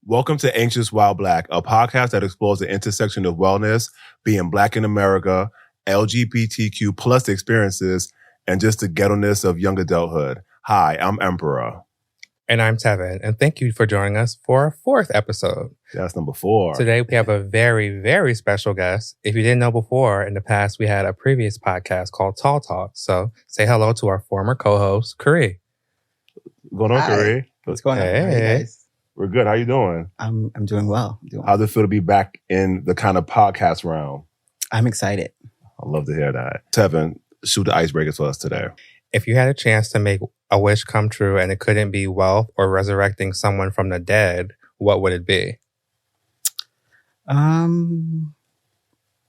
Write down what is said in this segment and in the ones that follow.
Welcome to Anxious While Black, a podcast that explores the intersection of wellness, being Black in America, LGBTQ plus experiences, and just the ghetto-ness of young adulthood. Hi, I'm Emperor. And I'm Tevin, and thank you for joining us for our fourth episode. That's number 4. Today we have a very, very special guest. If you didn't know before, in the past we had a previous podcast called Tall Talk. So say hello to our former co-host, Kari. What's going on, Kari? What's going on? Hey. How are you guys? We're good. How you doing? I'm doing well. How's it feel to be back in the kind of podcast realm? I'm excited. I love to hear that. Tevin, shoot the icebreakers for us today. If you had a chance to make a wish come true and it couldn't be wealth or resurrecting someone from the dead, what would it be?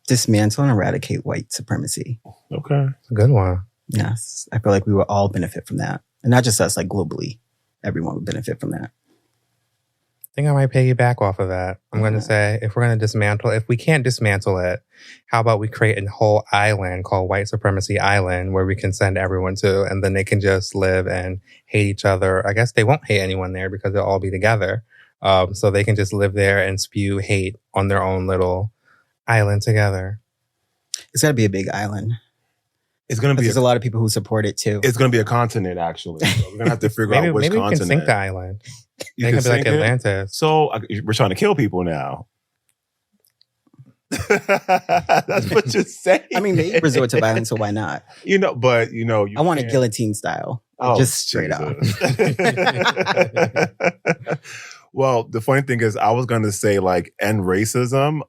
Dismantle and eradicate white supremacy. Okay. It's a good one. Yes. I feel like we would all benefit from that. And not just us, like globally. Everyone would benefit from that. I think I might piggyback off of that. I'm going to say, if we're going to dismantle, if we can't dismantle it, how about we create a whole island called White Supremacy Island where we can send everyone to, and then they can just live and hate each other. I guess they won't hate anyone there because they'll all be together. So they can just live there and spew hate on their own little island together. It's got to be a big island. It's going to be There's a lot of people who support it too. It's going to be a continent, actually. So we're going to have to figure out which maybe continent. we can sink the island. You They can be like sink it? Atlantis. So we're trying to kill people now. That's what you're saying. I mean, they resort to violence, so why not? But I want it guillotine style. Just straight up. Well, the funny thing is, I was going to say like end racism,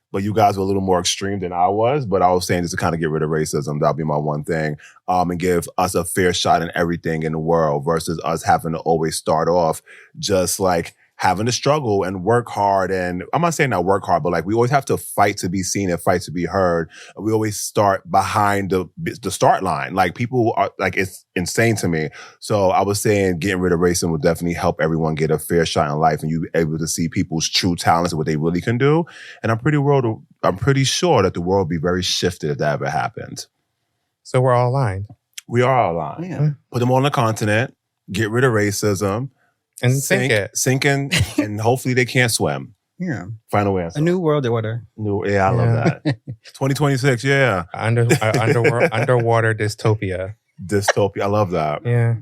but you guys were a little more extreme than I was. But I was saying just to kind of get rid of racism. That'll be my one thing, and give us a fair shot in everything in the world versus us having to always start off just like having to struggle and work hard. And I'm not saying not work hard, but like we always have to fight to be seen and fight to be heard. We always start behind the start line. Like people are like, it's insane to me. So I was saying getting rid of racism would definitely help everyone get a fair shot in life and you be able to see people's true talents and what they really can do. And I'm pretty sure that the world would be very shifted if that ever happened. So we're all aligned. We are all aligned. Yeah. Put them on the continent, get rid of racism, And sink it. Sinking, and hopefully they can't swim. Yeah. Final answer. A new world order. Yeah, I love that. 2026, yeah. Underwater dystopia. Dystopia, I love that. Yeah.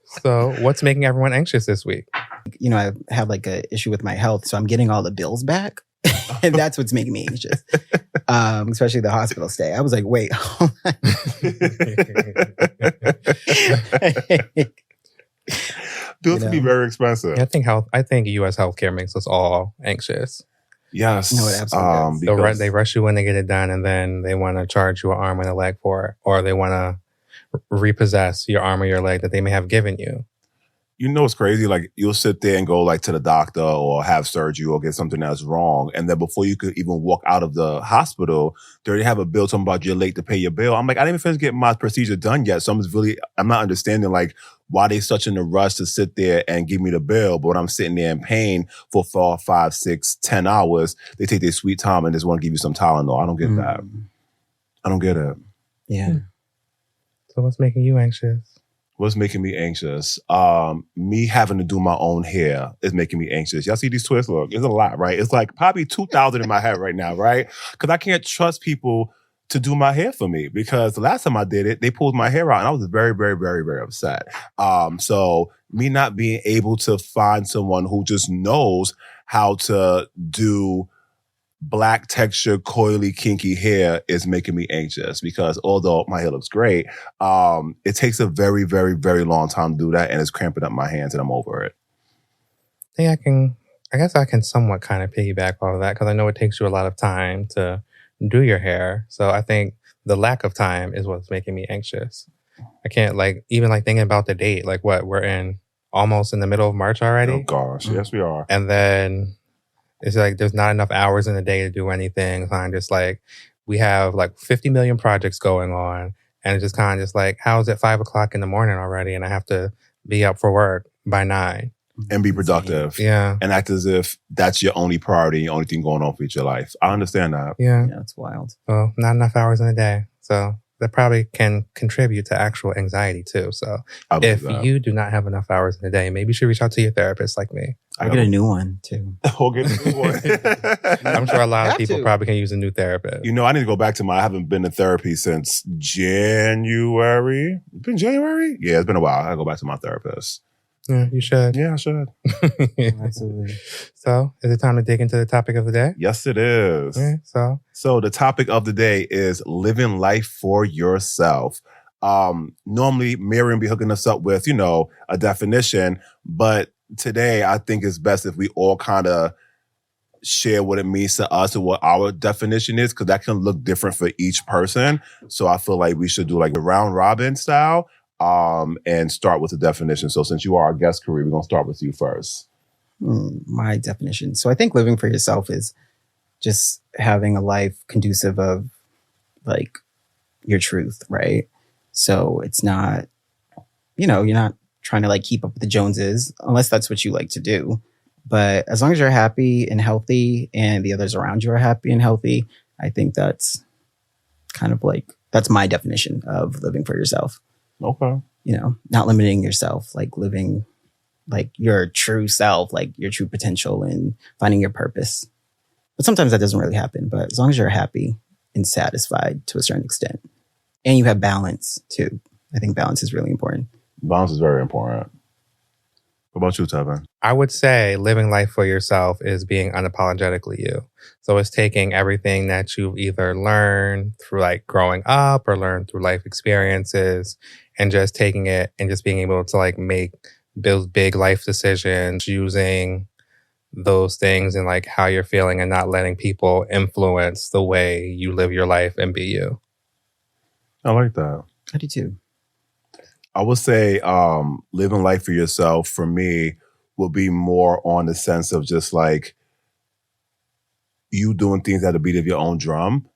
So what's making everyone anxious this week? I have like an issue with my health, so I'm getting all the bills back. And that's what's making me anxious. Especially the hospital stay. I was like, wait, hold on. Bills can be very expensive. I think U.S. healthcare makes us all anxious. Yes. No, it absolutely does. They rush you when they get it done, and then they want to charge you an arm and a leg for it, or they want to repossess your arm or your leg that they may have given you. You know what's crazy? Like you'll sit there and go like to the doctor or have surgery or get something that's wrong. And then before you could even walk out of the hospital, they already have a bill talking about you're late to pay your bill. I'm like, I didn't even finish getting my procedure done yet. So I'm not understanding like why they such in a rush to sit there and give me the bill. But when I'm sitting there in pain for 4, 5, 6, 10 hours, they take their sweet time and just want to give you some Tylenol. I don't get that. I don't get it. Yeah. So what's making you anxious? What's making me anxious? Me having to do my own hair is making me anxious. Y'all see these twists? Look, it's a lot, right? It's like probably 2,000 in my head right now, right? Because I can't trust people to do my hair for me because the last time I did it, they pulled my hair out and I was very, very, very, very upset. So me not being able to find someone who just knows how to do Black texture, coily, kinky hair is making me anxious because although my hair looks great, it takes a very, very, very long time to do that and it's cramping up my hands and I'm over it. I guess I can somewhat kind of piggyback off of that because I know it takes you a lot of time to do your hair. So I think the lack of time is what's making me anxious. I can't even thinking about the date, like what we're almost in the middle of March already. Oh gosh, yes we are. And then it's like there's not enough hours in the day to do anything. So I'm just like, we have like 50 million projects going on. And it's just kind of just like, how is it 5 o'clock in the morning already? And I have to be up for work by 9. And be productive. Yeah. And act as if that's your only priority, your only thing going on for your life. I understand that. Yeah. Yeah, it's wild. Well, not enough hours in a day. So that probably can contribute to actual anxiety too. So if you do not have enough hours in a day, maybe you should reach out to your therapist like me. I'll get a new one too. We'll get a new one. I'm sure a lot of people probably can use a new therapist. You know, I need to go back to I haven't been to therapy since January. It's been January? Yeah, it's been a while. I go back to my therapist. Yeah, you should. Yeah, I should. Absolutely. So, is it time to dig into the topic of the day? Yes, it is. Yeah, so the topic of the day is living life for yourself. Normally, Miriam be hooking us up with, a definition, but today I think it's best if we all kind of share what it means to us and what our definition is, because that can look different for each person. So I feel like we should do like the round robin style. And start with the definition. So since you are our guest, Kari, we're going to start with you first. My definition. So I think living for yourself is just having a life conducive of like your truth, right? So it's not, you're not trying to like keep up with the Joneses unless that's what you like to do. But as long as you're happy and healthy and the others around you are happy and healthy, I think that's kind of like, that's my definition of living for yourself. Okay. Not limiting yourself, like living like your true self, like your true potential and finding your purpose. But sometimes that doesn't really happen. But as long as you're happy and satisfied to a certain extent and you have balance too, I think balance is really important. Balance is very important. What about you, Tevin? I would say living life for yourself is being unapologetically you. So it's taking everything that you've either learned through like growing up or learned through life experiences and just taking it and just being able to like make those big life decisions using those things and like how you're feeling and not letting people influence the way you live your life and be you. I like that. I do too. I would say living life for yourself for me will be more on the sense of just like you doing things at the beat of your own drum.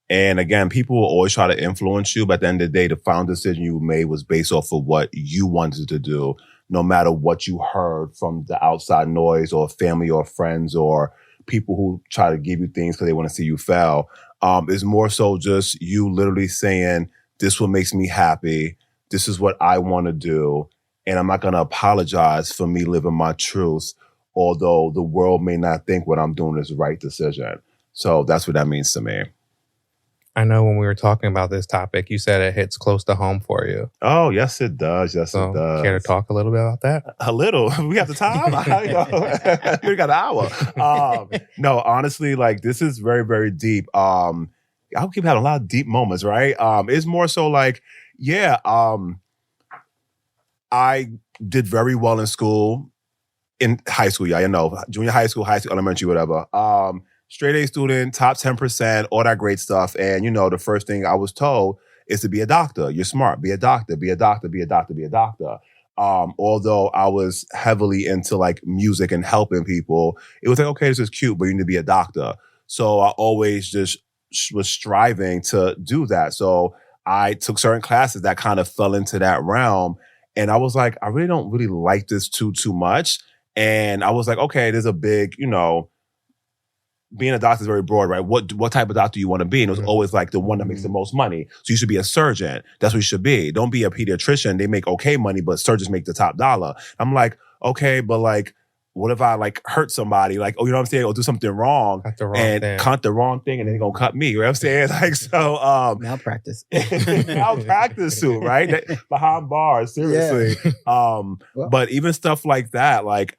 And again, people will always try to influence you, but at the end of the day, the final decision you made was based off of what you wanted to do, no matter what you heard from the outside noise or family or friends or people who try to give you things because they want to see you fail. It's more so just you literally saying, this what makes me happy. This is what I want to do. And I'm not going to apologize for me living my truth, although the world may not think what I'm doing is the right decision. So that's what that means to me. I know when we were talking about this topic, you said it hits close to home for you. Oh, yes, it does. Yes, so, it does. Care to talk a little bit about that? A little. We have the time. We got an hour. No, honestly, like this is very, very deep. I'll keep having a lot of deep moments, right? It's more so like, I did very well in school, in high school, junior high school, elementary, whatever. Straight A student, top 10%, all that great stuff. And, the first thing I was told is to be a doctor. You're smart. Be a doctor, be a doctor, be a doctor, be a doctor. Although I was heavily into like music and helping people, it was like, okay, this is cute, but you need to be a doctor. So I always just was striving to do that. So I took certain classes that kind of fell into that realm. And I was like, I really don't really like this too much. And I was like, okay, there's a big, being a doctor is very broad, right? What type of doctor you want to be? And it was always like the one that makes the most money. So you should be a surgeon. That's what you should be. Don't be a pediatrician. They make okay money, but surgeons make the top dollar. I'm like, okay, but like, what if I like hurt somebody? Like, oh, you know what I'm saying? Or do something wrong cut the wrong thing and then they're going to cut me. You know what I'm saying? Like, so. Malpractice. Malpractice suit, right? Behind bars, seriously. Yeah. But even stuff like that, like,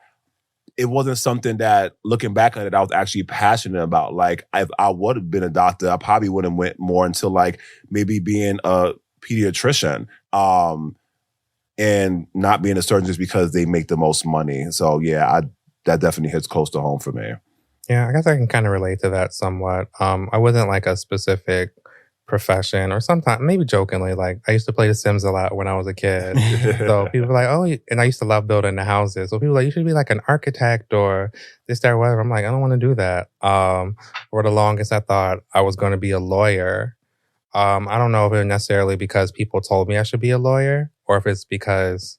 it wasn't something that, looking back on it, I was actually passionate about. Like, if I would have been a doctor, I probably would have went more into like maybe being a pediatrician. And not being a surgeon just because they make the most money. So yeah, that definitely hits close to home for me. Yeah, I guess I can kind of relate to that somewhat. I wasn't like a specific profession, or sometimes maybe jokingly, like I used to play The Sims a lot when I was a kid. So people were like, oh, and I used to love building the houses. So people were like, you should be like an architect or this, that, or whatever. I'm like, I don't want to do that. For the longest, I thought I was going to be a lawyer. I don't know if it was necessarily because people told me I should be a lawyer, or if it's because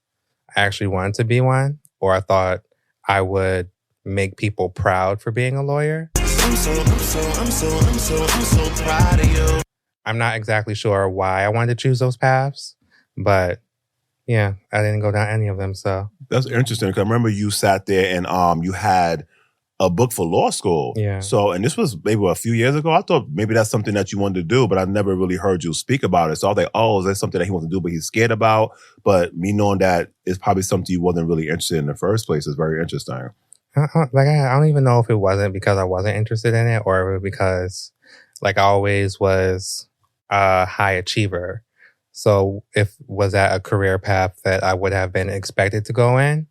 I actually wanted to be one, or I thought I would make people proud for being a lawyer. I'm so proud of you. I'm not exactly sure why I wanted to choose those paths, but yeah, I didn't go down any of them. So That's interesting because I remember you sat there and you had a book for law school. yeah. So, and this was maybe a few years ago. I thought maybe that's something that you wanted to do, but I never really heard you speak about it. So I was like, oh, is that something that he wants to do, but he's scared about? But me knowing that it's probably something you wasn't really interested in the first place is very interesting. Like I don't even know if it wasn't because I wasn't interested in it or because like I always was a high achiever. So was that a career path that I would have been expected to go in?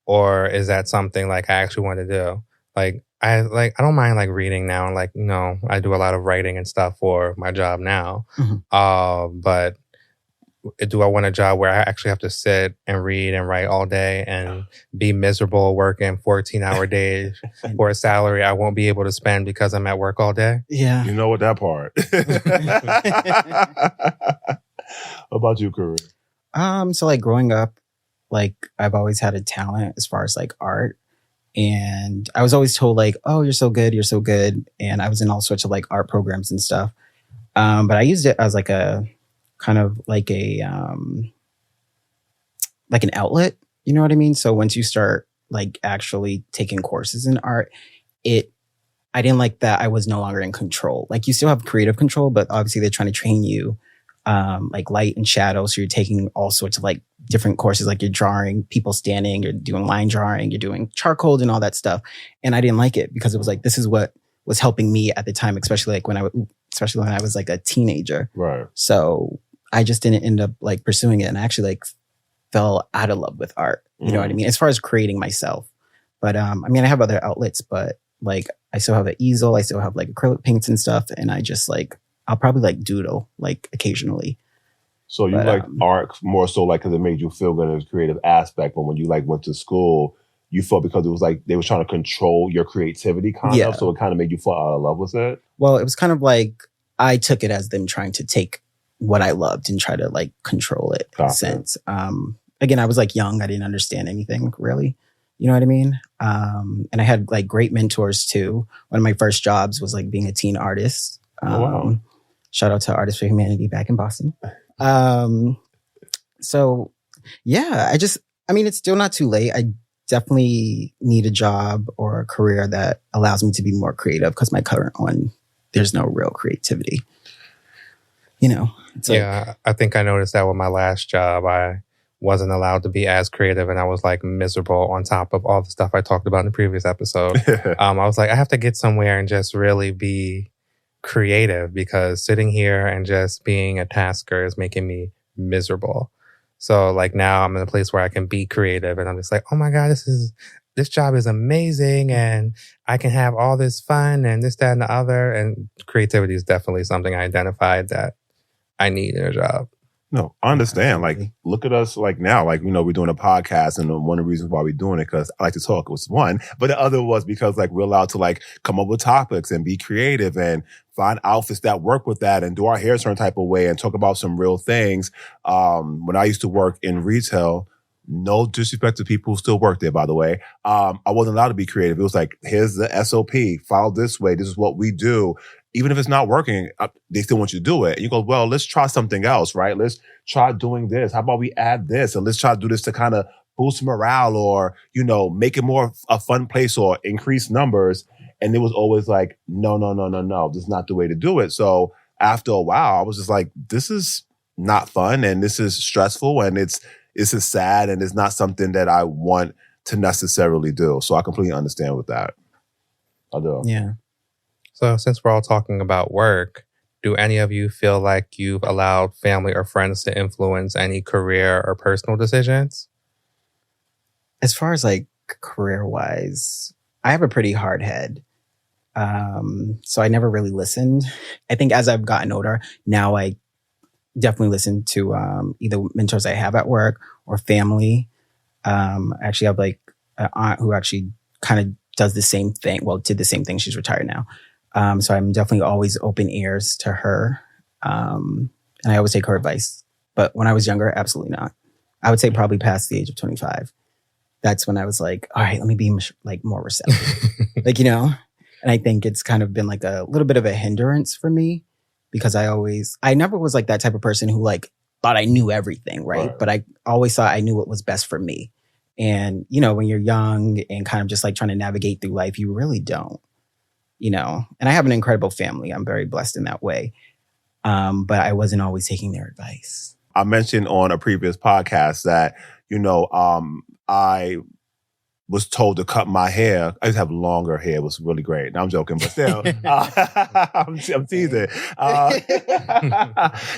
Or is that something like I actually want to do? I don't mind like reading now, and like, you know, I do a lot of writing and stuff for my job now. But do I want a job where I actually have to sit and read and write all day and be miserable working 14-hour days for a salary I won't be able to spend because I'm at work all day? Yeah. You know what, that part. What about you, Kareem? So like growing up, like I've always had a talent as far as like art. And I was always told like, oh, you're so good. You're so good. And I was in all sorts of like art programs and stuff. But I used it as like a kind of like an outlet. You know what I mean? So once you start like actually taking courses in art, I didn't like that I was no longer in control. Like you still have creative control, but obviously they're trying to train you like light and shadow. So you're taking all sorts of like different courses, like you're drawing people standing, you're doing line drawing, you're doing charcoal and all that stuff. And I didn't like it because it was like, this is what was helping me at the time, especially when I was like a teenager. Right. So I just didn't end up like pursuing it and I actually like fell out of love with art. You know what I mean? As far as creating myself. But I mean, I have other outlets, but like I still have an easel. I still have like acrylic paints and stuff. And I just like, I'll probably like doodle like occasionally. So you like art more so like because it made you feel good in a creative aspect. But when you like went to school, you felt because it was like they were trying to control your creativity kind of. So it kind of made you fall out of love with it. Well, it was kind of like I took it as them trying to take what I loved and try to like control it in a sense. Again, I was like young. I didn't understand anything really. You know what I mean? And I had like great mentors too. One of my first jobs was like being a teen artist. Wow. Shout out to Artists for Humanity back in Boston. So yeah, I mean, it's still not too late. I definitely need a job or a career that allows me to be more creative because my current one, there's no real creativity. You know? Yeah, I think I noticed that with my last job. I wasn't allowed to be as creative and I was like miserable on top of all the stuff I talked about in the previous episode. I was like, I have to get somewhere and just really be creative because sitting here and just being a tasker is making me miserable. So like now I'm in a place where I can be creative and I'm just like, oh my God, this job is amazing and I can have all this fun and this, that, and the other. And creativity is definitely something I identified that I need in a job. No, I understand. Like, look at us like now, like, you know, we're doing a podcast and one of the reasons why we're doing it, because I like to talk was one, but the other was because like we're allowed to like come up with topics and be creative and find outfits that work with that and do our hair a certain type of way and talk about some real things. When I used to work in retail, no disrespect to people who still work there, by the way, I wasn't allowed to be creative. It was like, here's the SOP, follow this way. This is what we do. Even if it's not working, they still want you to do it. And you go, well, let's try something else, right? Let's try doing this. How about we add this? And let's try to do this to kind of boost morale or, you know, make it more a fun place or increase numbers. And it was always like, no. This is not the way to do it. So after a while, I was just like, this is not fun and this is stressful and it's sad and it's not something that I want to necessarily do. So I completely understand with that. I do. Yeah. So since we're all talking about work, do any of you feel like you've allowed family or friends to influence any career or personal decisions? As far as like career-wise, I have a pretty hard head. So I never really listened. I think as I've gotten older, now I definitely listen to either mentors I have at work or family. I actually have like an aunt who actually kind of does the same thing. Well, did the same thing. She's retired now. So I'm definitely always open ears to her. And I always take her advice. But when I was younger, absolutely not. I would say probably past the age of 25. That's when I was like, all right, let me be like more receptive. Like, you know, and I think it's kind of been like a little bit of a hindrance for me because I never was like that type of person who like thought I knew everything, right? But I always thought I knew what was best for me. And, you know, when you're young and kind of just like trying to navigate through life, you really don't, you know. And I have an incredible family. I'm very blessed in that way. But I wasn't always taking their advice. I mentioned on a previous podcast that, you know, I was told to cut my hair. I used to have longer hair. It was really great. Now I'm joking, but still, I'm teasing.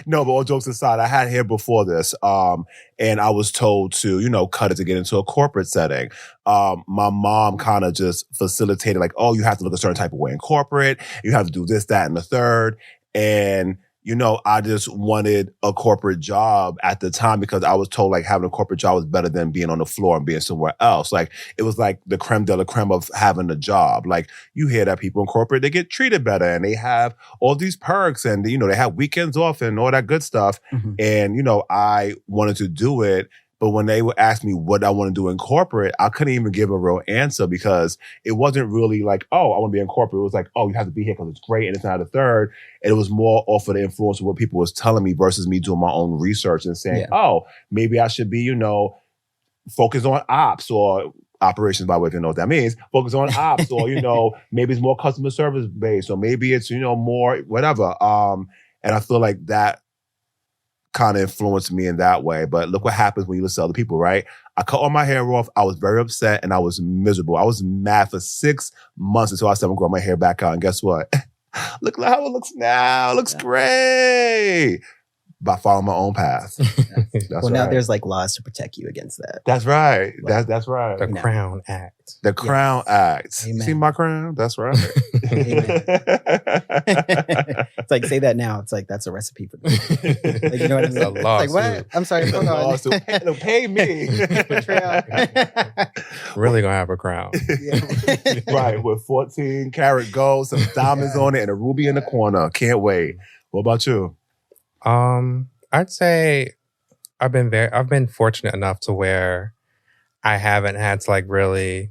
No, but all jokes aside, I had hair before this. And I was told to, you know, cut it to get into a corporate setting. My mom kind of just facilitated like, oh, you have to look a certain type of way in corporate. You have to do this, that, and the third. And you know, I just wanted a corporate job at the time because I was told like having a corporate job was better than being on the floor and being somewhere else. Like it was like the creme de la creme of having a job. Like you hear that people in corporate, they get treated better and they have all these perks and, you know, they have weekends off and all that good stuff. Mm-hmm. And, you know, I wanted to do it. But when they would ask me what I want to do in corporate, I couldn't even give a real answer because it wasn't really like, oh, I want to be in corporate. It was like, oh, you have to be here because it's great and it's not a third. And it was more off of the influence of what people was telling me versus me doing my own research and saying, oh, maybe I should be, you know, focused on ops or operations, by the way, if you know what that means, focus on ops or, you know, maybe it's more customer service based or maybe it's, you know, more whatever. And I feel like that kind of influenced me in that way. But look what happens when you listen to other people, right? I cut all my hair off. I was very upset and I was miserable. I was mad for 6 months until I said, I'm going to grow my hair back out. And guess what? Look how it looks now. It looks great. By following my own path. Well, now there's like laws to protect you against that. That's right. Like, that's right. The Crown Act. The Crown Act. Amen. See my crown? That's right. It's like, say that now. It's like, that's a recipe for this. Like, you know what I mean? It's a lawsuit. Like, what? I'm sorry. Hold on. Pay me. Really gonna have a crown. Right. With 14 karat gold, some diamonds on it, and a ruby in the corner. Can't wait. What about you? I'd say I've been fortunate enough to where I haven't had to like really,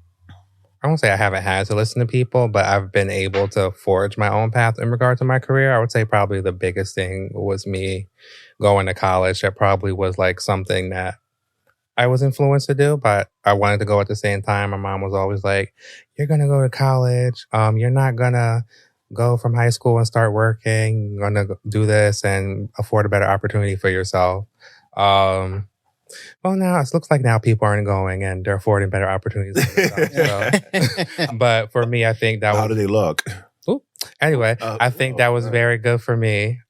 I won't say I haven't had to listen to people, but I've been able to forge my own path in regard to my career. I would say probably the biggest thing was me going to college. That probably was like something that I was influenced to do, but I wanted to go at the same time. My mom was always like, you're going to go to college. You're not going to go from high school and start working. You're going to do this and afford a better opportunity for yourself. Well, now it looks like now people aren't going and they're affording better opportunities for themselves. So. But for me, I think that How do they look? Anyway, I think that was very good for me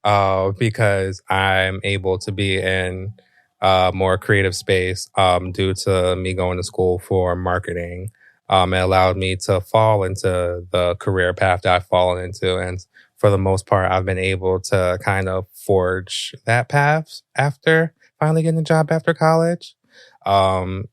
because I'm able to be in a more creative space due to me going to school for marketing. It allowed me to fall into the career path that I've fallen into. And for the most part, I've been able to kind of forge that path after finally getting a job after college.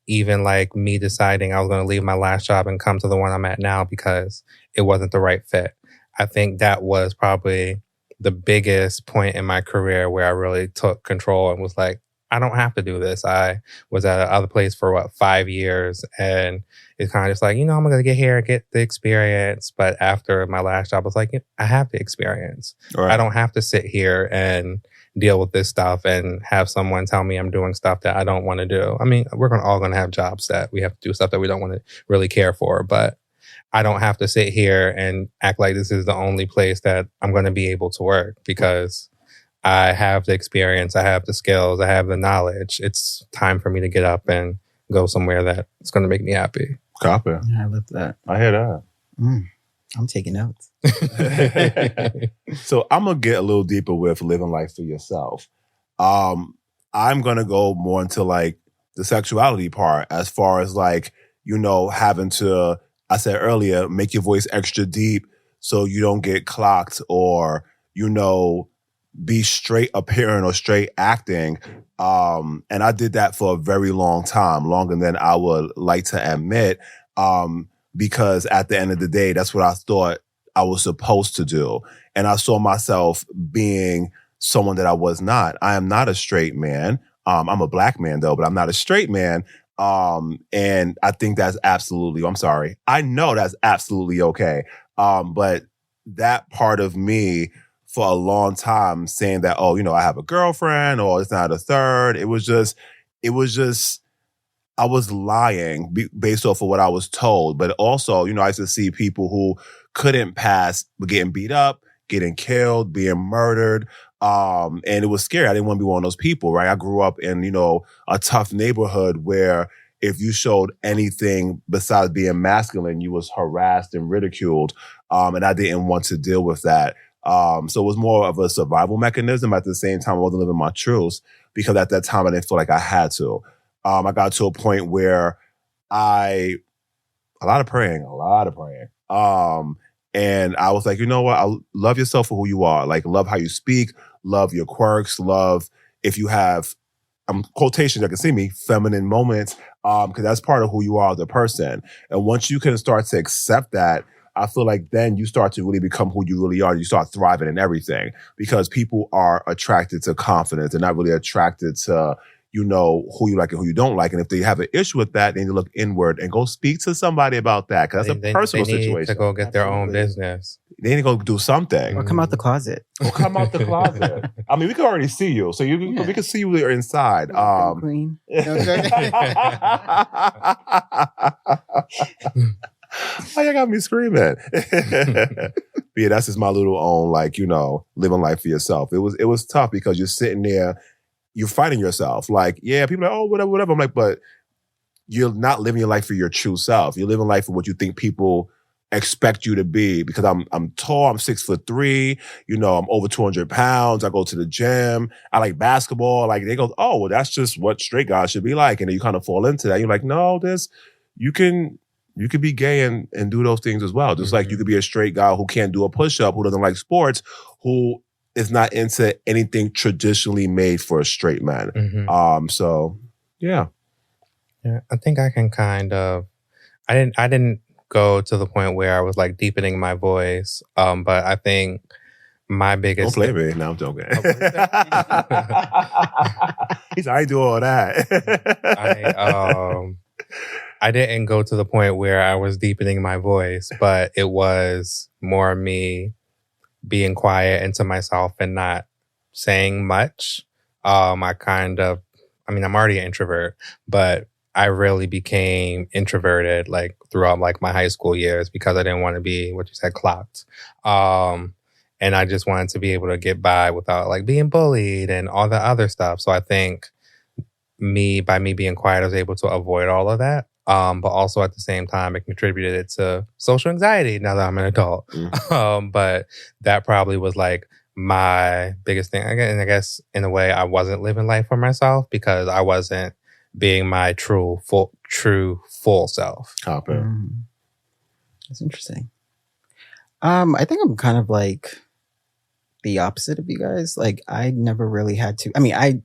Even like me deciding I was going to leave my last job and come to the one I'm at now because it wasn't the right fit. I think that was probably the biggest point in my career where I really took control and was like, I don't have to do this. I was at another place for 5 years and it's kind of just like, you know, I'm going to get here, get the experience. But after my last job, I was like, I have the experience. Right. I don't have to sit here and deal with this stuff and have someone tell me I'm doing stuff that I don't want to do. I mean, we're all going to have jobs that we have to do stuff that we don't want to really care for. But I don't have to sit here and act like this is the only place that I'm going to be able to work because I have the experience, I have the skills, I have the knowledge. It's time for me to get up and go somewhere that's going to make me happy. Copy. Yeah, I love that. I hear that. I'm taking notes. So I'm going to get a little deeper with living life for yourself. I'm going to go more into like the sexuality part as far as like, you know, having to, I said earlier, make your voice extra deep so you don't get clocked or, you know, be straight appearing or straight acting. And I did that for a very long time, longer than I would like to admit, because at the end of the day, that's what I thought I was supposed to do. And I saw myself being someone that I was not. I am not a straight man. I'm a black man though, but I'm not a straight man. And I think that's absolutely, I know that's absolutely okay. But that part of me for a long time saying that, oh, I have a girlfriend or it's not a third. It was just, I was lying based off of what I was told. But also, I used to see people who couldn't pass, getting beat up, getting killed, being murdered. And it was scary. I didn't want to be one of those people, right? I grew up in, a tough neighborhood where if you showed anything besides being masculine, you was harassed and ridiculed. And I didn't want to deal with that. So it was more of a survival mechanism. At the same time, I wasn't living my truths because at that time I didn't feel like I had to. I got to a point where a lot of praying. And I was like, you know what? Love yourself for who you are. Like, love how you speak, love your quirks, love if you have, quotations, you can see me, feminine moments, because that's part of who you are as a person. And once you can start to accept that, I feel like then you start to really become who you really are. You start thriving in everything because people are attracted to confidence. They're not really attracted to, who you like and who you don't like. And if they have an issue with that, then you look inward and go speak to somebody about that because that's a personal situation. They need to go get their own business. They need to go do something. Or come out the closet. I mean, we can already see you. So we can see you inside. Queen. Oh, you got me screaming. Yeah, that's just my little own, living life for yourself. It was tough because you're sitting there, you're fighting yourself. Like, yeah, people are like, oh, whatever. I'm like, but you're not living your life for your true self. You're living life for what you think people expect you to be. Because I'm tall, I'm 6'3", I'm over 200 pounds. I go to the gym. I like basketball. Like they go, oh, well, that's just what straight guys should be like. And then you kind of fall into that. You're like, no, you can be gay and do those things as well. Just like you could be a straight guy who can't do a push-up, who doesn't like sports, who is not into anything traditionally made for a straight man. So yeah. Yeah, I think I can kind of, I didn't go to the point where I was like deepening my voice. But I think my biggest... Don't play me. No, I'm joking. He's I do all that. I didn't go to the point where I was deepening my voice, but it was more me being quiet into myself and not saying much. I'm already an introvert, but I really became introverted throughout my high school years because I didn't want to be what you said, clocked. And I just wanted to be able to get by without being bullied and all the other stuff. So I think by me being quiet, I was able to avoid all of that. But also at the same time, it contributed to social anxiety now that I'm an adult. But that probably was my biggest thing. And I guess in a way, I wasn't living life for myself because I wasn't being my true full self. That's interesting. I think I'm kind of the opposite of you guys. I never really had to. I mean, I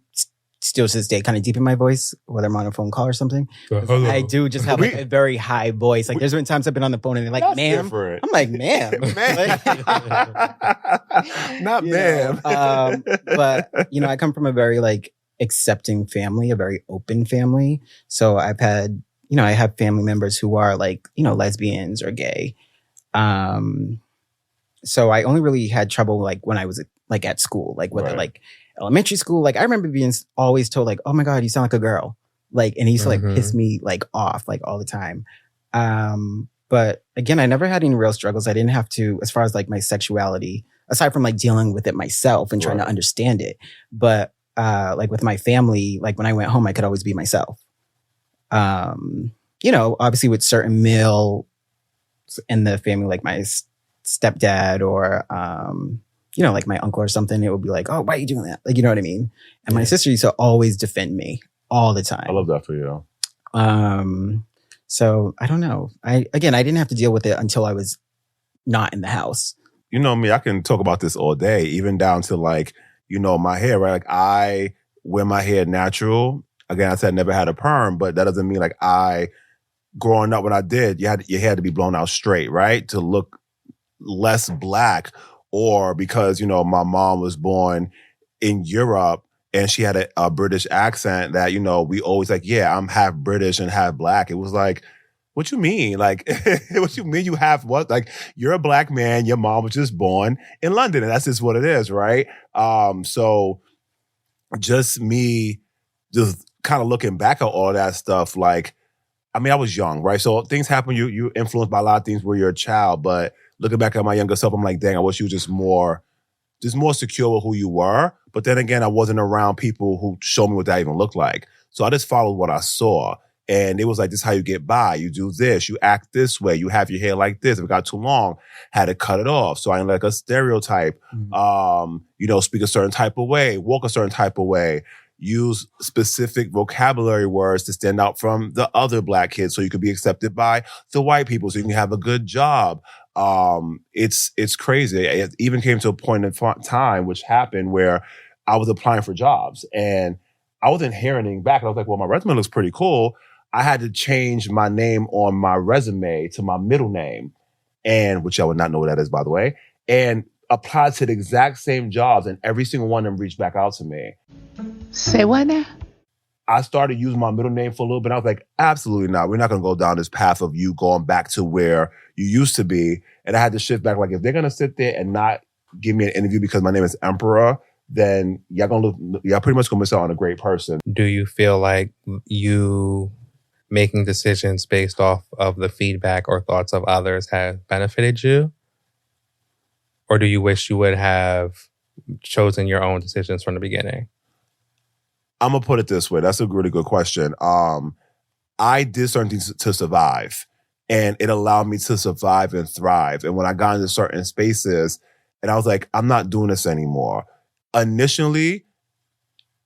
still to this day kind of deepen my voice, whether I'm on a phone call or something. I do just have a very high voice. There's been times I've been on the phone and they're like, that's ma'am. Different. I'm like, ma'am. Not ma'am. But, I come from a very accepting family, a very open family. So I've had, I have family members who are lesbians or gay. So I only really had trouble when I was at school, whether elementary school. I remember being always told oh my God, you sound like a girl. And he used to piss me off all the time. But again, I never had any real struggles. I didn't have to, as far as my sexuality, aside from dealing with it myself and trying to understand it. But with my family, when I went home, I could always be myself. Obviously with certain male in the family, my stepdad or, my uncle or something, it would be oh, why are you doing that? You know what I mean? And my sister used to always defend me all the time. I love that for you. So I don't know. I didn't have to deal with it until I was not in the house. You know me, I can talk about this all day, even down to my hair, right? I wear my hair natural. Again, I said I never had a perm, but that doesn't mean growing up when I did, your hair to be blown out straight, right? To look less black. Or because, my mom was born in Europe and she had a British accent that, we always I'm half British and half black. It was what you mean? Like, what you mean you have what? Like, you're a black man, your mom was just born in London, and that's just what it is, right? So just me just kind of looking back at all that stuff, like, I mean, I was young, right? So things happen, you're influenced by a lot of things where you're a child, but looking back at my younger self, I'm like, dang, I wish you were just more secure with who you were. But then again, I wasn't around people who showed me what that even looked like. So I just followed what I saw. And it was like, this is how you get by. You do this, you act this way, you have your hair like this. If it got too long, had to cut it off. So I ain't like a stereotype, speak a certain type of way, walk a certain type of way, use specific vocabulary words to stand out from the other black kids so you could be accepted by the white people so you can have a good job. It's crazy. It even came to a point in time, which happened where I was applying for jobs and I wasn't hearing anything back. I was like, well, my resume looks pretty cool. I had to change my name on my resume to my middle name, and which I would not know what that is, by the way, and applied to the exact same jobs, and every single one of them reached back out to me. Say what now? I started using my middle name for a little bit. I was like, absolutely not. We're not going to go down this path of you going back to where you used to be. And I had to shift back. Like, if they're going to sit there and not give me an interview because my name is Emperor, then y'all pretty much going to miss out on a great person. Do you feel like you making decisions based off of the feedback or thoughts of others have benefited you? Or do you wish you would have chosen your own decisions from the beginning? I'm going to put it this way. That's a really good question. I did certain things to survive, and it allowed me to survive and thrive. And when I got into certain spaces, and I was like, I'm not doing this anymore. Initially,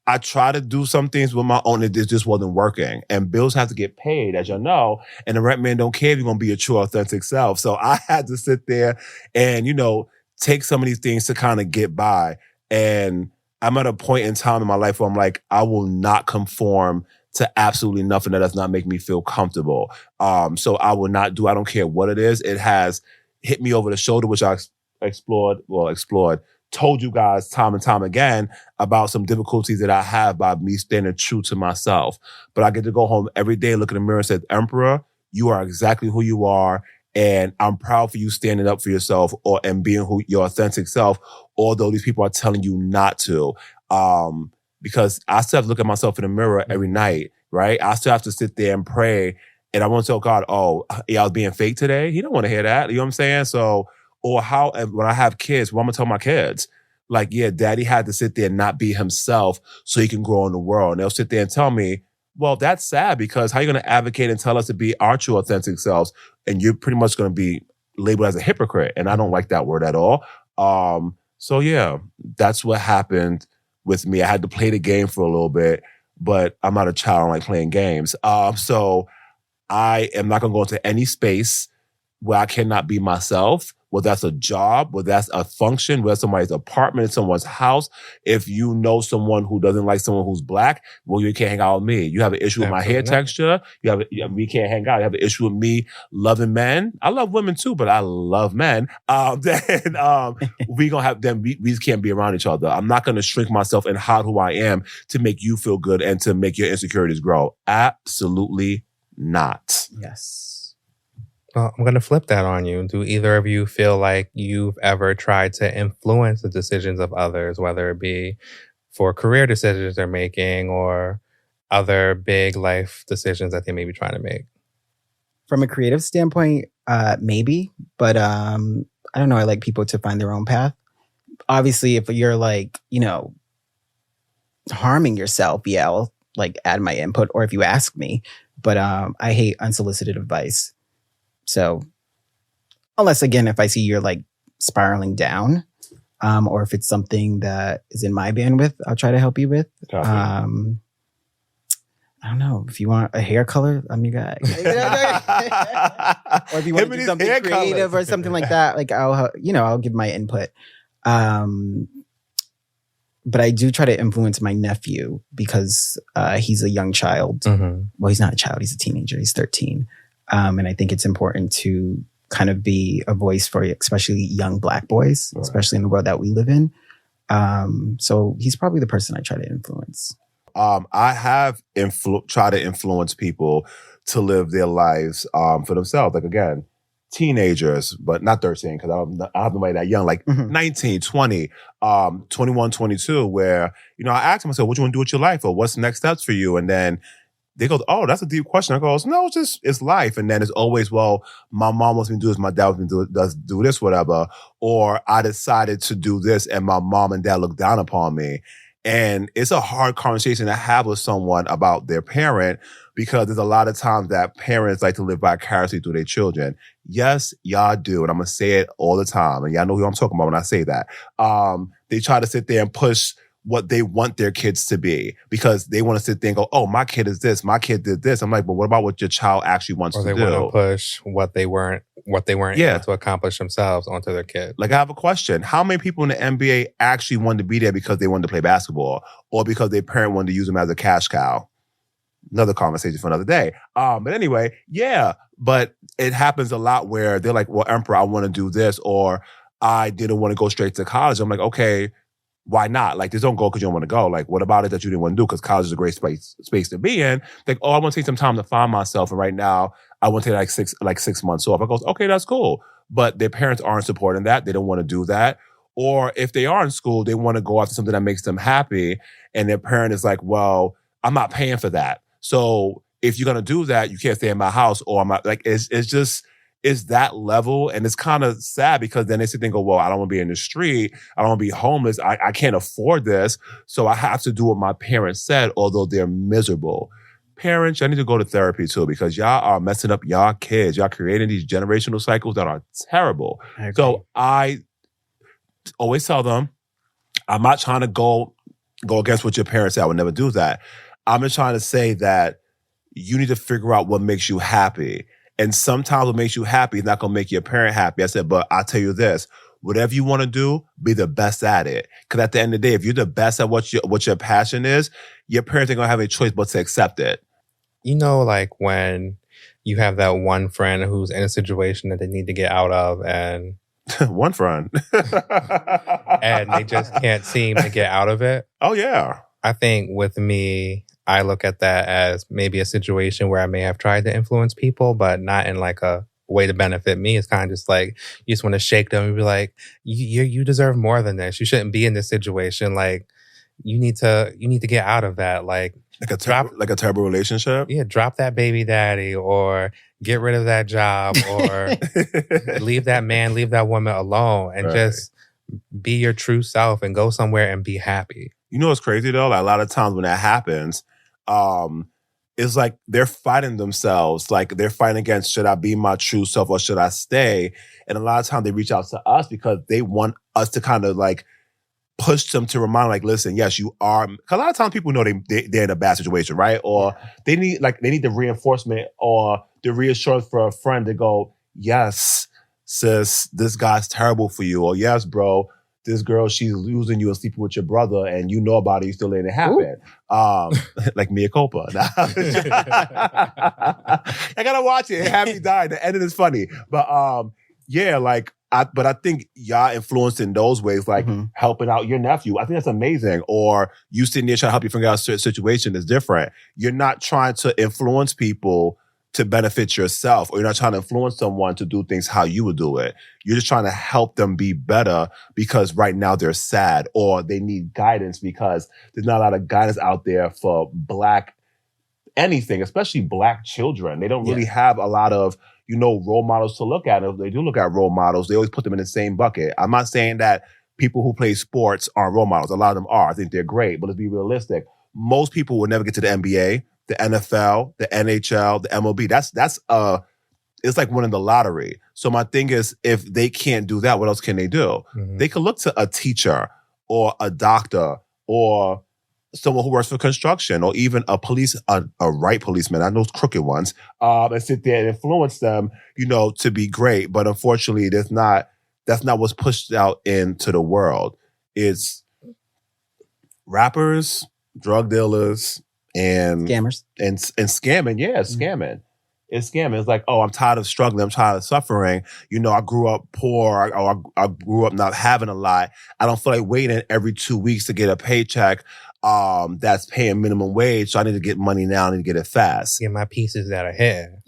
I tried to do some things with my own, and it just wasn't working. And bills have to get paid, as you know, and the rent man don't care if you're going to be your true, authentic self. So I had to sit there and, take some of these things to kind of get by. And I'm at a point in time in my life where I'm like, I will not conform to absolutely nothing that does not make me feel comfortable. So I will not I don't care what it is. It has hit me over the shoulder, which I explored, told you guys time and time again about some difficulties that I have by me standing true to myself. But I get to go home every day, look in the mirror and say, Emperor, you are exactly who you are. And I'm proud for you standing up for yourself and being your authentic self, although these people are telling you not to. Because I still have to look at myself in the mirror every night, right? I still have to sit there and pray. And I want to tell God, oh, yeah, I was being fake today. He don't want to hear that. You know what I'm saying? So, or how, when I have kids, what I'm going to tell my kids? Like, yeah, daddy had to sit there and not be himself so he can grow in the world. And they'll sit there and tell me, well, that's sad, because how are you going to advocate and tell us to be our true authentic selves? And you're pretty much going to be labeled as a hypocrite. And I don't like that word at all. So yeah, that's what happened with me. I had to play the game for a little bit, but I'm not a child. I don't like playing games. So I am not going to go into any space where I cannot be myself, whether that's a job, whether that's a function, whether that's somebody's apartment, someone's house. If you know someone who doesn't like someone who's black, well, you can't hang out with me. You have an issue with my hair texture. We can't hang out. You have an issue with me loving men. I love women too, but I love men. We just can't be around each other. I'm not going to shrink myself and hide who I am to make you feel good and to make your insecurities grow. Absolutely not. Yes. Well, I'm going to flip that on you. Do either of you feel like you've ever tried to influence the decisions of others, whether it be for career decisions they're making or other big life decisions that they may be trying to make? From a creative standpoint, maybe, but I don't know. I like people to find their own path. Obviously, if you're harming yourself, yeah, I'll add my input, or if you ask me, but I hate unsolicited advice. So unless, again, if I see you're spiraling down, or if it's something that is in my bandwidth, I'll try to help you with. I don't know. If you want a hair color, I'm your guy. Or if you want to do something creative or something like that, I'll give my input. But I do try to influence my nephew because he's a young child. Mm-hmm. Well, he's not a child. He's a teenager. He's 13. And I think it's important to kind of be a voice for especially young Black boys, right, especially in the world that we live in. So he's probably the person I try to influence. I have tried to influence people to live their lives for themselves. Like, again, teenagers, but not 13, because I haven't made that young, like 19, 20, 21, 22, where, I asked myself, what you want to do with your life, or what's the next steps for you? And then they go, oh, that's a deep question. I go, no, it's life. And then it's always, well, my mom wants me to do this, my dad wants me to do this, whatever. Or I decided to do this and my mom and dad look down upon me. And it's a hard conversation to have with someone about their parent, because there's a lot of times that parents like to live vicariously through their children. Yes, y'all do. And I'm going to say it all the time. And y'all know who I'm talking about when I say that. They try to sit there and push what they want their kids to be, because they want to sit there and go, oh, my kid is this, my kid did this. I'm like, but what about what your child actually wants to do? Or they want to push what they weren't able to accomplish themselves onto their kid. Like, I have a question. How many people in the NBA actually wanted to be there because they wanted to play basketball, or because their parent wanted to use them as a cash cow? Another conversation for another day. But anyway, yeah. But it happens a lot where they're like, well, Emperor, I want to do this, or I didn't want to go straight to college. I'm like, okay, why not? Like, just don't go because you don't want to go. Like, what about it that you didn't want to do? Because college is a great space to be in. Like, oh, I want to take some time to find myself. And right now, I want to take like 6 months off. I go, okay, that's cool. But their parents aren't supporting that. They don't want to do that. Or if they are in school, they want to go after something that makes them happy. And their parent is like, well, I'm not paying for that. So if you're going to do that, you can't stay in my house. Or I'm not, like, it's that level. And it's kind of sad, because then they sit there and go, well, I don't want to be in the street. I don't want to be homeless. I can't afford this. So I have to do what my parents said, although they're miserable. Parents, y'all need to go to therapy too, because y'all are messing up y'all kids. Y'all creating these generational cycles that are terrible. So I always tell them, I'm not trying to go against what your parents say. I would never do that. I'm just trying to say that you need to figure out what makes you happy. And sometimes what makes you happy is not going to make your parent happy. I said, but I'll tell you this, whatever you want to do, be the best at it. Because at the end of the day, if you're the best at what your passion is, your parents ain't going to have a choice but to accept it. Like when you have that one friend who's in a situation that they need to get out of, and one friend. and they just can't seem to get out of it. Oh, yeah. I think with me, I look at that as maybe a situation where I may have tried to influence people, but not in like a way to benefit me. It's kind of just like, you just want to shake them and be like, you deserve more than this. You shouldn't be in this situation. Like, you need to get out of that. Like a terrible relationship. Yeah. Drop that baby daddy, or get rid of that job, or leave that man, leave that woman alone, and just be your true self and go somewhere and be happy. You know what's crazy though? Like, a lot of times when that happens, it's like they're fighting themselves. Like, they're fighting against, should I be my true self or should I stay? And a lot of times they reach out to us because they want us to kind of like push them to remind, like, listen, yes, you are. Because a lot of times people know they're in a bad situation, right? Or they need the reinforcement or the reassurance for a friend to go, yes, sis, this guy's terrible for you. Or yes, bro, this girl, she's losing you and sleeping with your brother, and you know about it, you still letting it happen. Like mea culpa. I gotta watch it. Have me die. The ending is funny. But yeah, like, but I think y'all influenced in those ways, like helping out your nephew. I think that's amazing. Or you sitting there trying to help you figure out a certain situation is different. You're not trying to influence people to benefit yourself, or you're not trying to influence someone to do things how you would do it. You're just trying to help them be better because right now they're sad, or they need guidance because there's not a lot of guidance out there for Black anything, especially Black children. They don't really have a lot of, role models to look at. If they do look at role models, they always put them in the same bucket. I'm not saying that people who play sports aren't role models. A lot of them are. I think they're great, but let's be realistic. Most people will never get to the NBA, the NFL, the NHL, the MLB. It's like winning the lottery. So my thing is, if they can't do that, what else can they do? They could look to a teacher or a doctor or someone who works for construction, or even a right policeman. I know crooked ones, and sit there and influence them, to be great. But unfortunately, that's not what's pushed out into the world. It's rappers, drug dealers, and scammers and scamming. Yeah, scamming. It's scamming. It's like, oh, I'm tired of struggling. I'm tired of suffering. I grew up poor. I grew up not having a lot. I don't feel like waiting every 2 weeks to get a paycheck. that's paying minimum wage. So I need to get money now. I need to get it fast. Get my pieces out of here.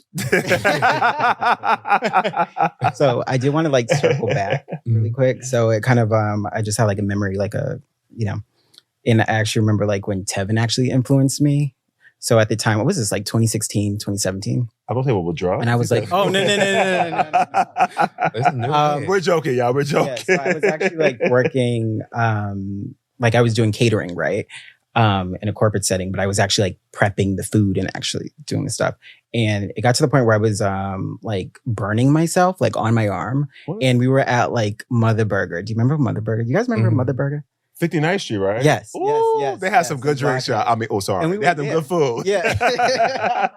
So I did want to like circle back really quick. So it kind of I just had like a memory, like and I actually remember like when Tevin actually influenced me. So at the time, what was this, like 2016, 2017? I don't say what we're drugs. And I was like, oh, no. We're joking, y'all. We're joking. Yeah, so I was actually like working, like I was doing catering, right? In a corporate setting, but I was actually like prepping the food and actually doing the stuff. And it got to the point where I was like burning myself like on my arm. What? And we were at like Mother Burger. Do you remember Mother Burger? You guys remember Mother Burger? 59th Street, right? Yes, Ooh, yes. They had some good drinks, y'all. I mean, sorry. And we they had were some there. good food. Yeah.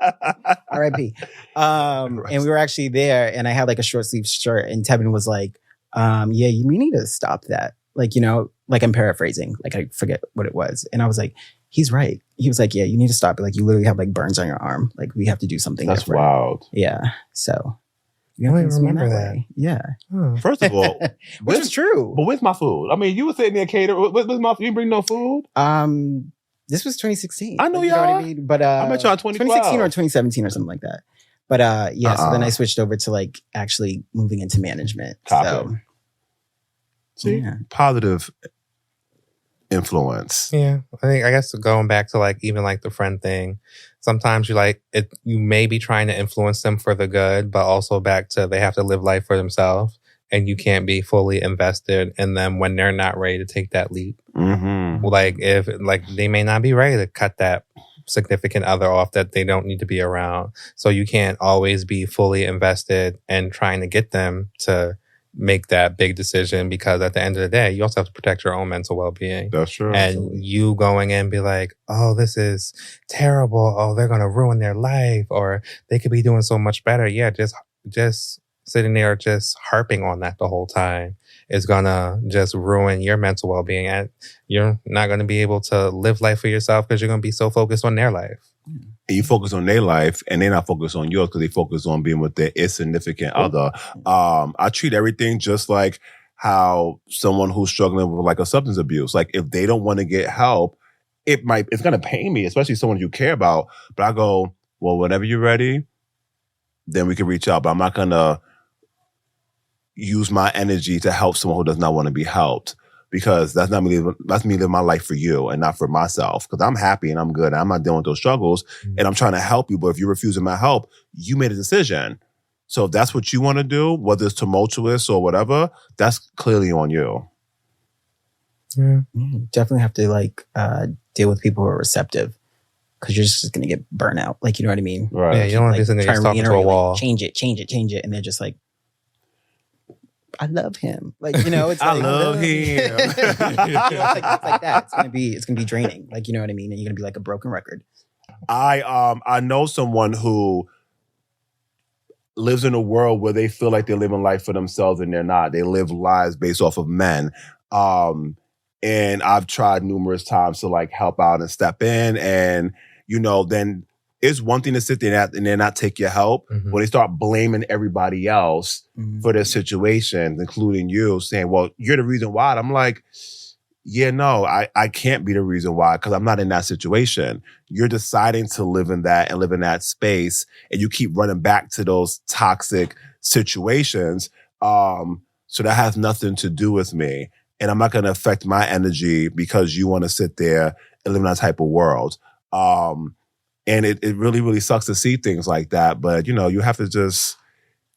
R.I.P. And we were actually there and I had like a short sleeve shirt and Tevin was like, yeah, we need to stop that. Like, like I'm paraphrasing, like I forget what it was. And I was like, he's right. He was like, yeah, you need to stop it. Like you literally have like burns on your arm. Like we have to do something That's different. wild. Yeah. So I don't even remember that. way. Yeah. Oh. First of all, Which is true. But where's my food? I mean, you were sitting there catering. Where's my food? You didn't bring no food? This was 2016. I know you know y'all. what I mean? But I met y'all in 2016 or 2017 or something like that. But so then I Uh-uh. switched over to like actually moving into management. Copy. So See, yeah. positive influence. Yeah, I guess going back to like even like the friend thing, sometimes you may be trying to influence them for the good, but also back to they have to live life for themselves, and you can't be fully invested in them when they're not ready to take that leap. Mm-hmm. Like if like they may not be ready to cut that significant other off that they don't need to be around, so you can't always be fully invested and trying to get them to make that big decision, because at the end of the day, you also have to protect your own mental well-being. That's true. And you going in and be like, oh, this is terrible. Oh, they're going to ruin their life, or they could be doing so much better. Yeah, just sitting there, just harping on that the whole time is going to just ruin your mental well-being. And you're not going to be able to live life for yourself because you're going to be so focused on their life. And you focus on their life and they're not focused on yours because they focus on being with their insignificant other. I treat everything just like how someone who's struggling with like a substance abuse. Like if they don't want to get help, it's going to pain me, especially someone you care about. But I go, well, whenever you're ready, then we can reach out. But I'm not going to use my energy to help someone who does not want to be helped. Because that's me living my life for you and not for myself. Because I'm happy and I'm good and I'm not dealing with those struggles and I'm trying to help you. But if you're refusing my help, you made a decision. So if that's what you want to do, whether it's tumultuous or whatever, that's clearly on you. Yeah. You definitely have to like deal with people who are receptive, because you're just going to get burnt out. Like, you know what I mean? Right. Yeah, you don't want to be sitting there try just and talking to a reiterate, wall. like, change it. And they're just like, I love him. Like, it's like, I love him. it's like that. It's gonna be draining. Like, you know what I mean? And you're gonna be like a broken record. I know someone who lives in a world where they feel like they're living life for themselves and they're not. They live lives based off of men. And I've tried numerous times to like help out and step in, and then it's one thing to sit there and then not take your help. Mhm. When they start blaming everybody else for their situations, including you, saying, well, you're the reason why. I'm like, yeah, no, I can't be the reason why, because I'm not in that situation. You're deciding to live in that and live in that space, and you keep running back to those toxic situations. So that has nothing to do with me. And I'm not going to affect my energy because you want to sit there and live in that type of world. And it really, really sucks to see things like that. But, you have to just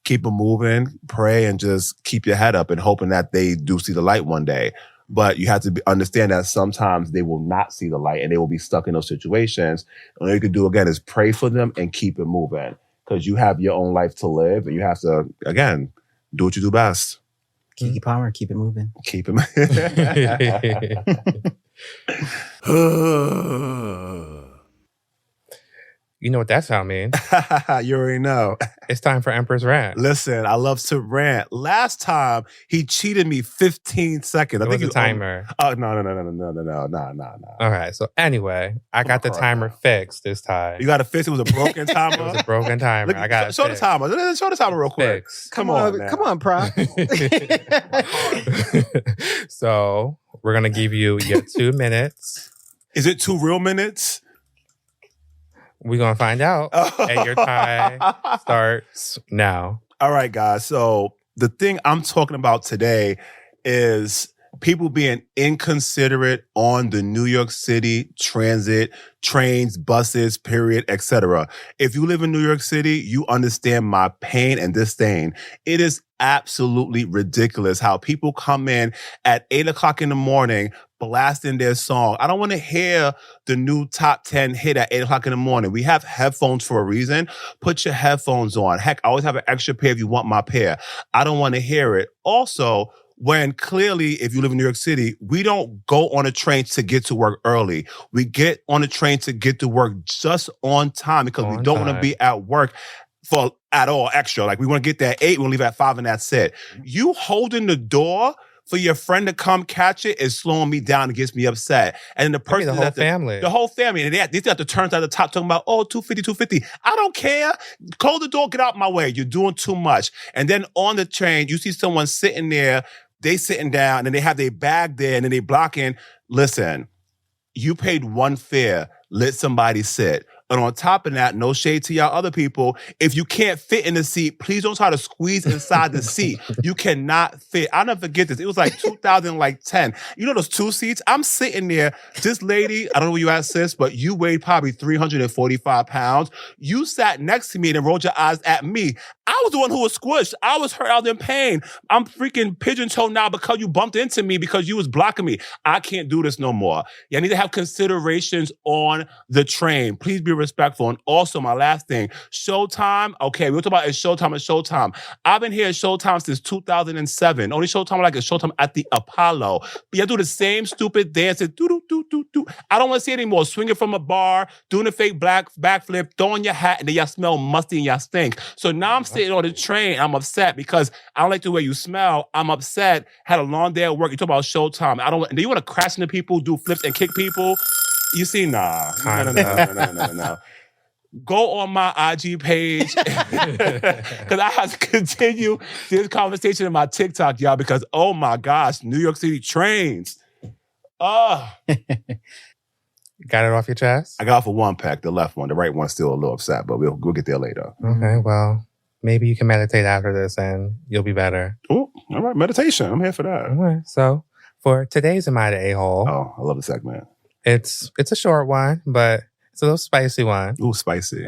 keep it moving, pray, and just keep your head up and hoping that they do see the light one day. But you have to understand that sometimes they will not see the light and they will be stuck in those situations. And all you can do, again, is pray for them and keep it moving, because you have your own life to live and you have to, again, do what you do best. Kiki Palmer, keep it moving. Keep it. You know what that sound means? You already know. It's time for Emperor's Rant. Listen, I love to rant. Last time he cheated me 15 seconds. It was a timer. Oh, no. All right. So anyway, I got the timer fixed this time. You got to fix it. It was a broken timer. It was a broken timer. I got show the timer. Show the timer real quick. Fixed. Come on, Prof. So we're gonna give you your 2 minutes. Is it 2 real minutes? We're going to find out. And your time starts now. All right, guys. So the thing I'm talking about today is people being inconsiderate on the New York City transit, trains, buses, period, etc. If you live in New York City, you understand my pain and disdain. It is absolutely ridiculous how people come in at 8 o'clock in the morning blasting their song. I don't want to hear the new top 10 hit at 8 o'clock in the morning. We have headphones for a reason. Put your headphones on. Heck, I always have an extra pair if you want my pair. I don't want to hear it. Also, when clearly, if you live in New York City, we don't go on a train to get to work early. We get on a train to get to work just on time because we don't want to be at work for at all extra. Like we want to get there at 8, we'll leave at 5 and that's it. You holding the door for your friend to come catch it is slowing me down and gets me upset. And the person, the whole family. The whole family. And they got the turns at the top talking about, oh, 250. I don't care. Close the door, get out my way. You're doing too much. And then on the train, you see someone sitting there, they sitting down and they have their bag there and then they blocking. Listen, you paid one fare, let somebody sit. And on top of that, no shade to y'all other people. If you can't fit in the seat, please don't try to squeeze inside the seat. You cannot fit. I'll never forget this. It was like 2010. You know those 2 seats? I'm sitting there. This lady, I don't know where you at, sis, but you weighed probably 345 pounds. You sat next to me and rolled your eyes at me. I was the one who was squished. I was hurt. I was in pain. I'm freaking pigeon-toed now because you bumped into me because you was blocking me. I can't do this no more. You need to have considerations on the train. Please be respectful. And also, my last thing, Showtime. Okay, we'll talk about it's Showtime. I've been here at Showtime since 2007. Only Showtime I like is Showtime at the Apollo. But you do the same stupid dance. Do. I don't want to see it anymore. Swinging from a bar, doing a fake backflip, throwing your hat, and then y'all smell musty and y'all stink. So now I'm sitting on the train. I'm upset because I don't like the way you smell. I'm upset. Had a long day at work. You talk about Showtime. I don't. And then you want to crash into people, do flips and kick people. You see, nah. No. Go on my IG page because I have to continue this conversation in my TikTok, y'all, because, oh my gosh, New York City trains. Got it off your chest? I got off of one pack, the left one. The right one's still a little upset, but we'll get there later. Okay, well, maybe you can meditate after this and you'll be better. Oh, all right, meditation. I'm here for that. All right, so for today's Am I the A-hole? Oh, I love the segment. It's a short one, but it's a little spicy one. Ooh, spicy.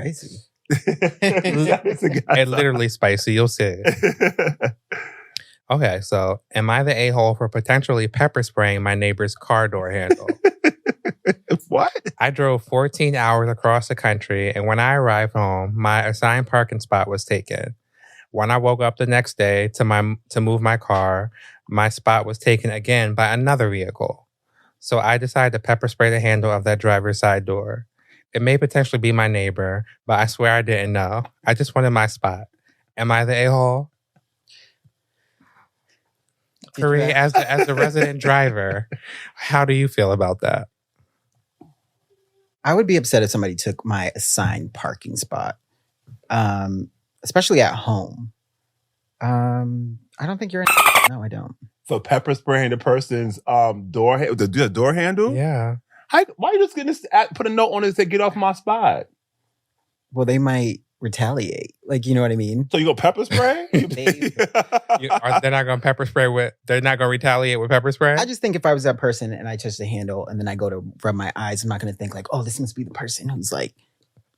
It's literally spicy. You'll see. Okay, so am I the a-hole for potentially pepper spraying my neighbor's car door handle? What? I drove 14 hours across the country, and when I arrived home, my assigned parking spot was taken. When I woke up the next day to move my car, my spot was taken again by another vehicle. So I decided to pepper spray the handle of that driver's side door. It may potentially be my neighbor, but I swear I didn't know. I just wanted my spot. Am I the a-hole? Corey, as the resident driver, how do you feel about that? I would be upset if somebody took my assigned parking spot, especially at home. I don't think you're No, I don't. For pepper spraying the person's the door handle? Yeah. Why are you just going to put a note on it and say, get off my spot? Well, they might retaliate. Like, you know what I mean? So you go pepper spray? They're not going to pepper spray they're not going to retaliate with pepper spray? I just think if I was that person and I touch the handle and then I go to rub my eyes, I'm not going to think like, oh, this must be the person who's like,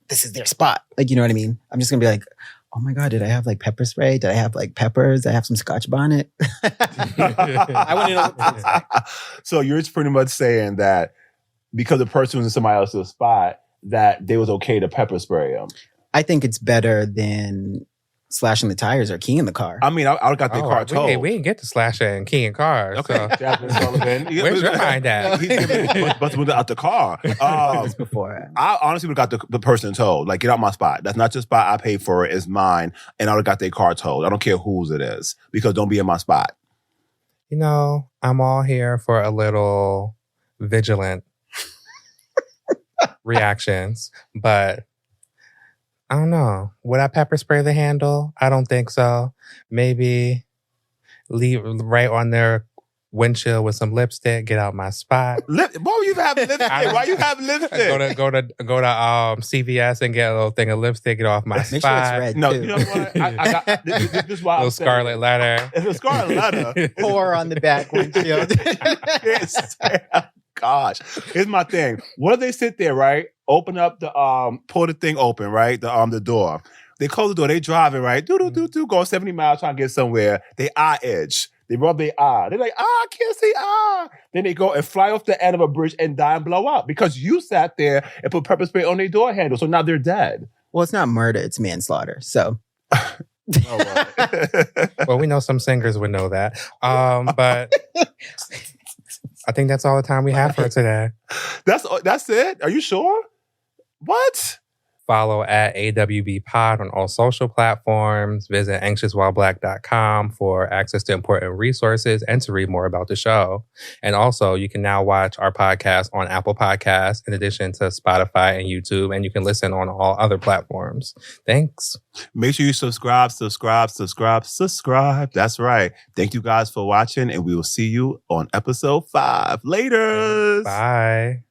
this is their spot. Like, you know what I mean? I'm just going to be like, oh my God, did I have like pepper spray? Did I have like peppers? Did I have some Scotch bonnet? I wouldn't know. So you're just pretty much saying that because the person was in somebody else's spot, that they was okay to pepper spray them. I think it's better than slashing the tires or keying the car. I mean, I got their car towed. We didn't get to slashing and keying cars. Okay, so. Jasmine Sullivan. Where's your mind at? He's busting out the car. Before. I honestly would have got the person towed. Like, get out my spot. That's not your spot. I paid for it. It's mine. And I would have got their car towed. I don't care whose it is because don't be in my spot. You know, I'm all here for a little vigilant reactions, but I don't know. Would I pepper spray the handle? I don't think so. Maybe leave right on their windshield with some lipstick, get out my spot. Why you have lipstick? Why you have lipstick? Go to CVS and get a little thing of lipstick, get off my Make sure it's spot. red, No, too. you know what? I got this is why Little I'm saying scarlet letter. It's a scarlet letter. Pour on the back windshield. Gosh, here's my thing. What if they sit there, right? Open up the pull the thing open, right? The door. They close the door. They driving, right? Do go 70 miles trying to get somewhere. They eye edge. They rub their eye. They're like, I can't see. Then they go and fly off the end of a bridge and die and blow up because you sat there and put pepper spray on their door handle. So now they're dead. Well, it's not murder, it's manslaughter. So Well, we know some singers would know that. But I think that's all the time we have for today. That's it? Are you sure? What? Follow at AWB Pod on all social platforms. Visit anxiouswhileblack.com for access to important resources and to read more about the show. And also, you can now watch our podcast on Apple Podcasts in addition to Spotify and YouTube, and you can listen on all other platforms. Thanks. Make sure you subscribe. That's right. Thank you guys for watching, and we will see you on episode 5. Later. Bye.